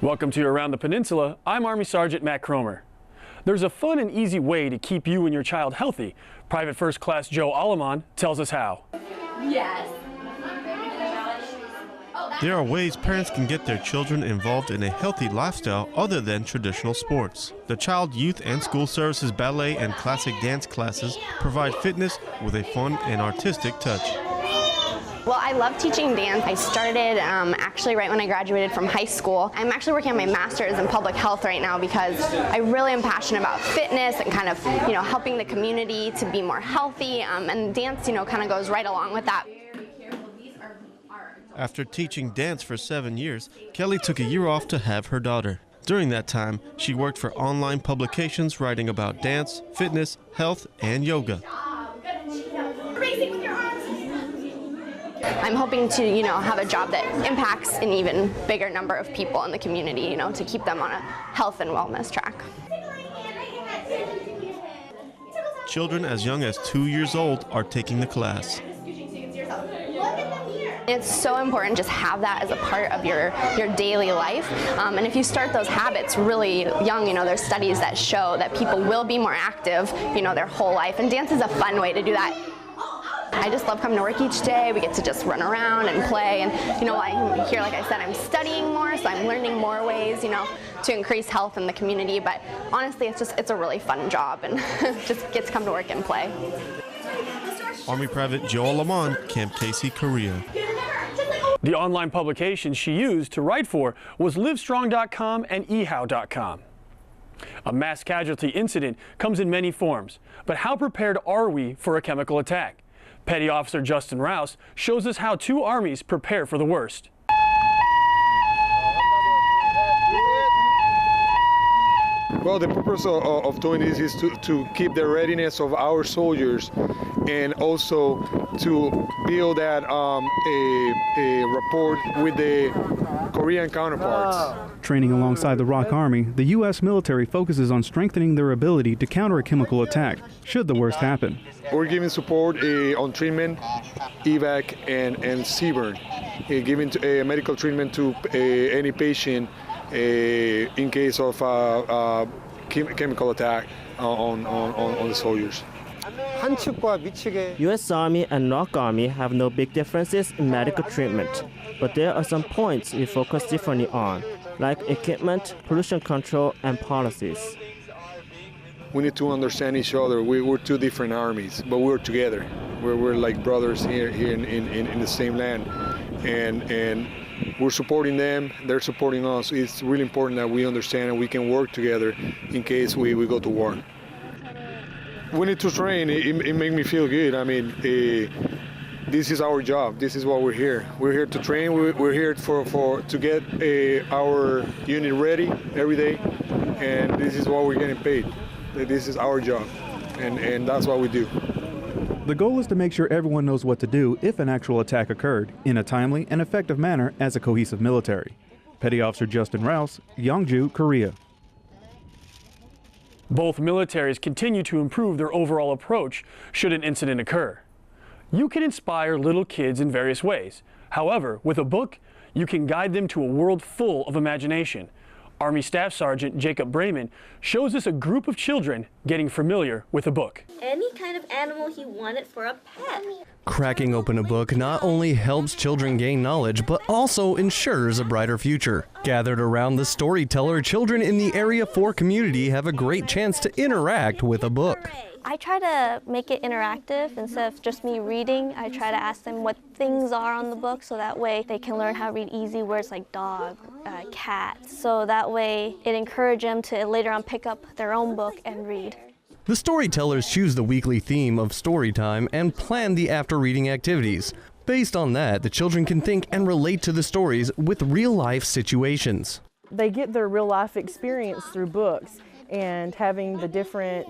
Welcome to Around the Peninsula. I'm Army Sergeant Matt Cromer. There's a fun and easy way to keep you and your child healthy. Private First Class Joe Aleman tells us how. Yes. There are ways parents can get their children involved in a healthy lifestyle other than traditional sports. The Child, Youth, and School Services ballet and classic dance classes provide fitness with a fun and artistic touch. Well, I love teaching dance. I started actually right when I graduated from high school. I'm actually working on my master's in public health right now because I really am passionate about fitness and kind of, helping the community to be more healthy. And dance, kind of goes right along with that. After teaching dance for 7 years, Kelli took a year off to have her daughter. During that time, she worked for online publications writing about dance, fitness, health, and yoga. I'm hoping to, have a job that impacts an even bigger number of people in the community, to keep them on a health and wellness track. Children as young as 2 years old are taking the class. It's so important just have that as a part of your daily life. And if you start those habits really young, there's studies that show that people will be more active, their whole life. And dance is a fun way to do that. I just love coming to work each day. We get to just run around and play. And, here, like I said, I'm studying more, so I'm learning more ways, to increase health in the community. But honestly, it's a really fun job and just get to come to work and play. Army Private Joe Aleman, Camp Casey, Korea. The online publication she used to write for was livestrong.com and ehow.com. A mass casualty incident comes in many forms, but how prepared are we for a chemical attack? Petty Officer Justin Rouse shows us how two armies prepare for the worst. Well, the purpose of doing this is to keep the readiness of our soldiers and also to build that a rapport with the Korean counterparts. Training alongside the ROK Army, the U.S. military focuses on strengthening their ability to counter a chemical attack, should the worst happen. We're giving support on treatment, evac, and CBRN, giving medical treatment to any patient in case of chemical attack on the soldiers. U.S. Army and ROK Army have no big differences in medical treatment, but there are some points we focus differently on, like equipment, pollution control, and policies. We need to understand each other. We're two different armies, but we're together. We're like brothers here in the same land, and we're supporting them. They're supporting us. It's really important that we understand and we can work together in case we go to war. We need to train. It makes me feel good. I mean, this is our job. This is what we're here. We're here to train. We're here to get our unit ready every day, and this is what we're getting paid. This is our job, and that's what we do. The goal is to make sure everyone knows what to do if an actual attack occurred, in a timely and effective manner as a cohesive military. Petty Officer Justin Rouse, Yongju, Korea. Both militaries continue to improve their overall approach should an incident occur. You can inspire little kids in various ways. However, with a book, you can guide them to a world full of imagination. Army Staff Sergeant Jacob Braman shows us a group of children getting familiar with a book. Any kind of animal he wanted for a pet. Cracking open a book not only helps children gain knowledge, but also ensures a brighter future. Gathered around the storyteller, children in the Area 4 community have a great chance to interact with a book. I try to make it interactive. Instead of just me reading, I try to ask them what things are on the book so that way they can learn how to read easy words like dog, cat. So that way it encourages them to later on pick up their own book and read. The storytellers choose the weekly theme of story time and plan the after-reading activities. Based on that, the children can think and relate to the stories with real-life situations. They get their real-life experience through books, and having the different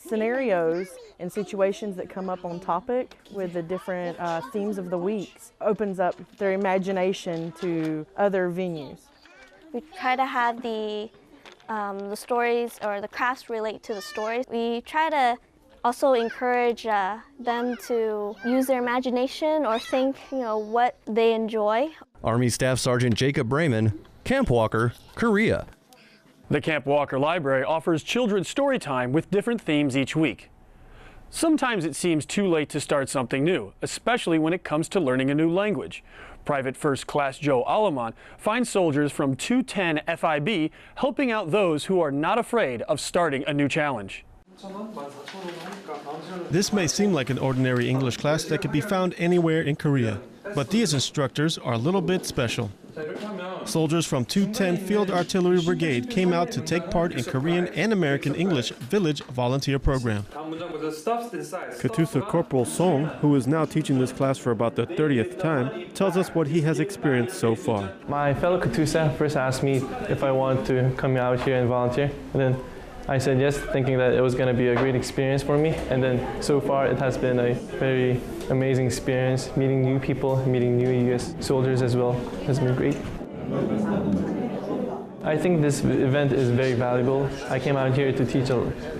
scenarios and situations that come up on topic with the different themes of the weeks opens up their imagination to other venues. We try to have the stories or the crafts relate to the stories. We try to also encourage them to use their imagination or think, what they enjoy. Army Staff Sergeant Jacob Braman, Camp Walker, Korea. The Camp Walker Library offers children's story time with different themes each week. Sometimes it seems too late to start something new, especially when it comes to learning a new language. Private First Class Joe Aleman finds soldiers from 210 FIB helping out those who are not afraid of starting a new challenge. This may seem like an ordinary English class that could be found anywhere in Korea, but these instructors are a little bit special. Soldiers from 210 Field Artillery Brigade came out to take part in Korean and American English Village Volunteer Program. Katusa Corporal Song, who is now teaching this class for about the 30th time, tells us what he has experienced so far. My fellow Katusa first asked me if I wanted to come out here and volunteer, and then I said yes, thinking that it was going to be a great experience for me. And then so far it has been a very amazing experience, meeting new people, meeting new U.S. soldiers as well. It has been great. I think this event is very valuable. I came out here to teach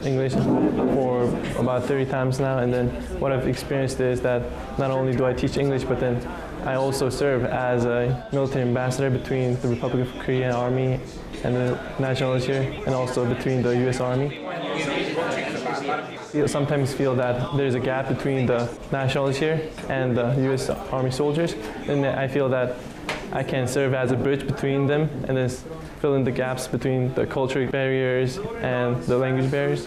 English for about 30 times now, and then what I've experienced is that not only do I teach English, but then I also serve as a military ambassador between the Republic of Korea Army and the National here, and also between the U.S. Army. I sometimes feel that there's a gap between the National here and the U.S. Army soldiers, and I feel that I can serve as a bridge between them and then fill in the gaps between the cultural barriers and the language barriers.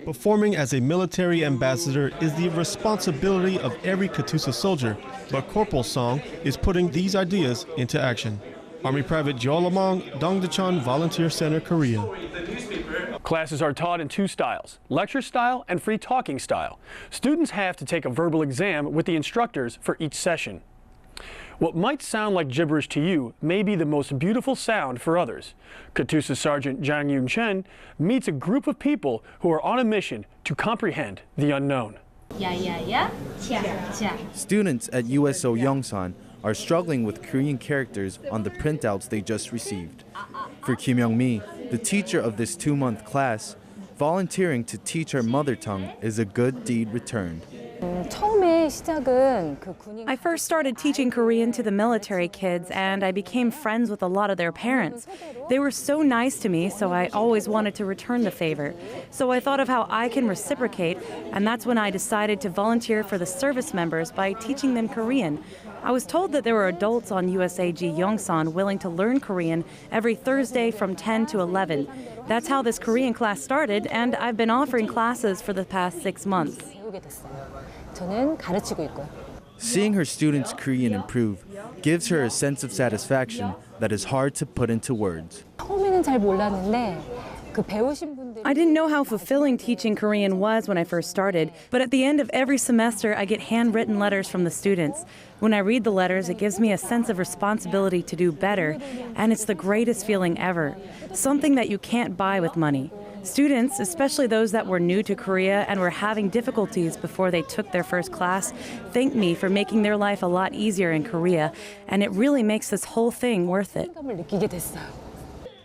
Performing as a military ambassador is the responsibility of every Katusa soldier, but Corporal Song is putting these ideas into action. Army Private Joe Aleman, Dongdaecheon Volunteer Center, Korea. Classes are taught in two styles, lecture style and free talking style. Students have to take a verbal exam with the instructors for each session. What might sound like gibberish to you may be the most beautiful sound for others. Katusa Sergeant Jang Yoonchan meets a group of people who are on a mission to comprehend the unknown. Students at USO Yoonchan are struggling with Korean characters on the printouts they just received. For Kim Young-mi, the teacher of this 2-month class, volunteering to teach her mother tongue is a good deed returned. I first started teaching Korean to the military kids, and I became friends with a lot of their parents. They were so nice to me, so I always wanted to return the favor. So I thought of how I can reciprocate, and that's when I decided to volunteer for the service members by teaching them Korean. I was told that there were adults on USAG Yongsan willing to learn Korean every Thursday from 10 to 11. That's how this Korean class started, and I've been offering classes for the past 6 months. Seeing her students' Korean improve gives her a sense of satisfaction that is hard to put into words. I didn't know how fulfilling teaching Korean was when I first started, but at the end of every semester I get handwritten letters from the students. When I read the letters, it gives me a sense of responsibility to do better, and it's the greatest feeling ever, something that you can't buy with money. Students, especially those that were new to Korea and were having difficulties before they took their first class, thank me for making their life a lot easier in Korea, and it really makes this whole thing worth it.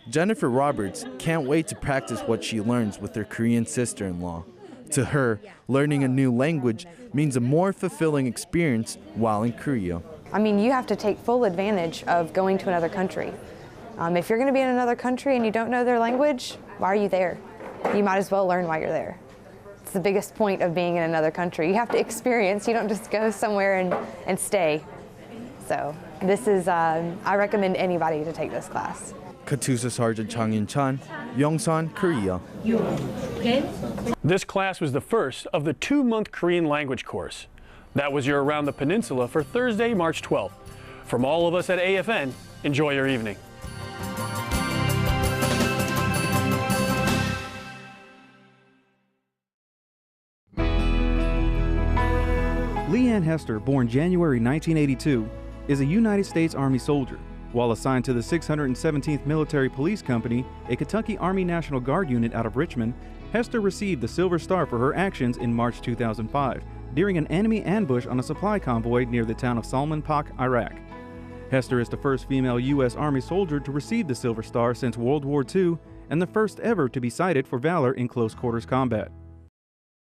Jennifer Roberts can't wait to practice what she learns with her Korean sister-in-law. To her, learning a new language means a more fulfilling experience while in Korea. I mean, you have to take full advantage of going to another country. If you're going to be in another country and you don't know their language, why are you there? You might as well learn while you're there. It's the biggest point of being in another country. You have to experience, you don't just go somewhere and stay. So this is, I recommend anybody to take this class. Katusa Sergeant Chang Yoonchan, Yongsan, Korea. This class was the first of the 2-month Korean language course. That was your Around the Peninsula for Thursday, March 12th. From all of us at AFN, enjoy your evening. Leanne Hester, born January 1982, is a United States Army soldier. While assigned to the 617th Military Police Company, a Kentucky Army National Guard unit out of Richmond, Hester received the Silver Star for her actions in March 2005 during an enemy ambush on a supply convoy near the town of Salman Pak, Iraq. Hester is the first female U.S. Army soldier to receive the Silver Star since World War II and the first ever to be cited for valor in close quarters combat.